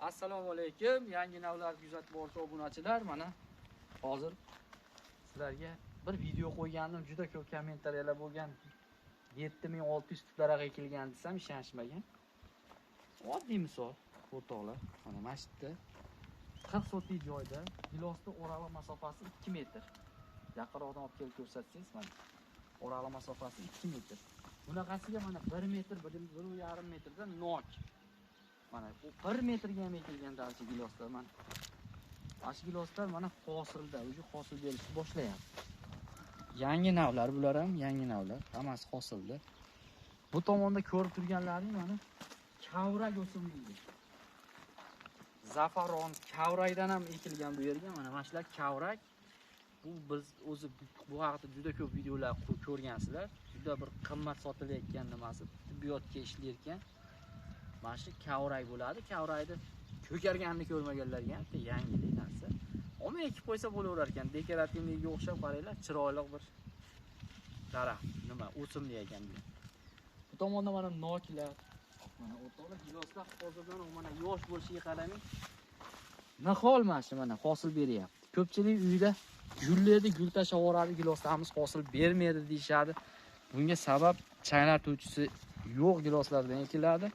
Assalomu alaykum. Yangi navlar kuzatib boruvchi obunachilar, mana hozir sizlarga bir video qo'ygandim. Juda ko'p kommentariyalar bo'lgan. 7600 tutlarga ekilgan desam ishonishmagan. Oddiy misol, o'rtoqlar. Mana masjidda 40 sotlik joyda gilosning o'rala masofasi 2 metr. Yaqinroqdan olib kelib ko'rsatsangiz, mana o'rala masofasi 2 metr. Bunaqasiga mana 1 metr, 1,5 metrdan nok. Mana bu 1 metrga ham ekilgan dalcha giloslar mana. Ash giloslar mana hosilda, o'zi hosil berishni boshlayapti. Yangi navlar bular ham, yangi navlar, hammasi hosilda. Bu tomonda ko'rib turganlaring mana kavrak o'simligi. Zafaron kavraydan ham ekilgan bu yerga, mana shular kavrak. Bu biz o'zi bu haqida juda ko'p videolar ko'rgansizlar. Juda bir qimmat sotilayotgan nimasi, tibbiyotga ishlayotgan. Mana shu kavrak bo'ladi. Kavrakni ko'karganini ko'rmaganlarga ham yangilik narsa. Omma ekib qo'ysa bo'laverar ekan. Dekorativligiga o'xshab qaranglar, chiroyli bir daraxt, nima, o'simlik ekan bu. Bu tomonda mana noklar, mana o'rtoqlar giloslar hozirdan mana yosh bo'lishiga qaramay nahol mana hosil beryapti. Ko'pchilik uyda gullarni gul tashavoradi, giloslarimiz hosil bermaydi deyshadi. Bunga sabab chaynatuvchisi yo'q giloslardan ekiladi.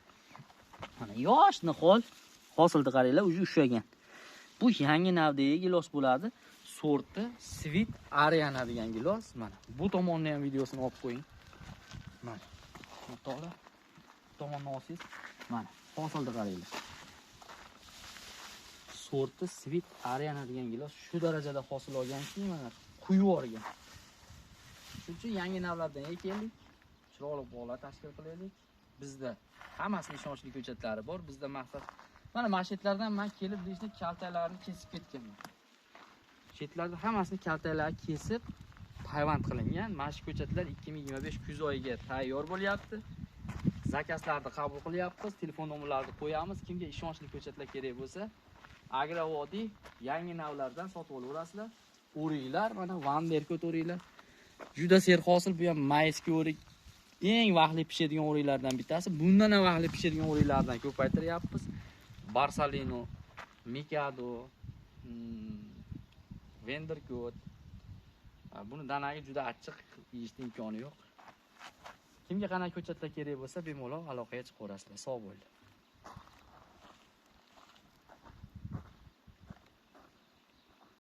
Mana yosh nahol hosilni qaranglar, o'zi ushlagan. Bu yangi navdagi gilos bo'ladi. Sorti Sweet Ariana degan gilos. Mana bu tomonni ham videosini olib qo'ying. Mana o'rtoqlar, bu tomonni olsangiz, mana hosilni qaranglar. Sorti Sweet Ariana degan gilos shu darajada hosil olganki, mana quyib yuborgan. Shuning uchun yangi navlardan ekildik. Chiroyli bog'lar tashkil qilaylik. Bizda hammasini ishonchli ko'chatlari bor. Bizda maqsad mana masjidlardan men kelib deyishni kaltalarni kesib ketganman. Chetlarda hammasini kaltalarni kesib payvand qilingan. Mana shu ko'chatlar 2025 kuz oyiga tayyor bo'lyapti. Zakazlarni qabul qilyapmiz, telefon nomerlarini qo'yamiz. Kimga ishonchli ko'chatlar kerak bo'lsa, Agrovodiy yangi navlardan sotib olaverasizlar. O'ringlar, mana Van Berkot o'ringlar. Juda serhosil, bu ham mayski o'rik. Eng vaqtli pishadigan o'riklardan bittasi. Bundan ham vaqtli pishadigan o'riklardan ko'paytiryapmiz. Barsalino, Mikado, Venderkot. Buni danaga juda achchiq yeyishning imkoni yo'q. Kimga qanaqa ko'chatlar kerak bo'lsa, bemalol aloqaga chiqaverasizlar. Sog' bo'linglar.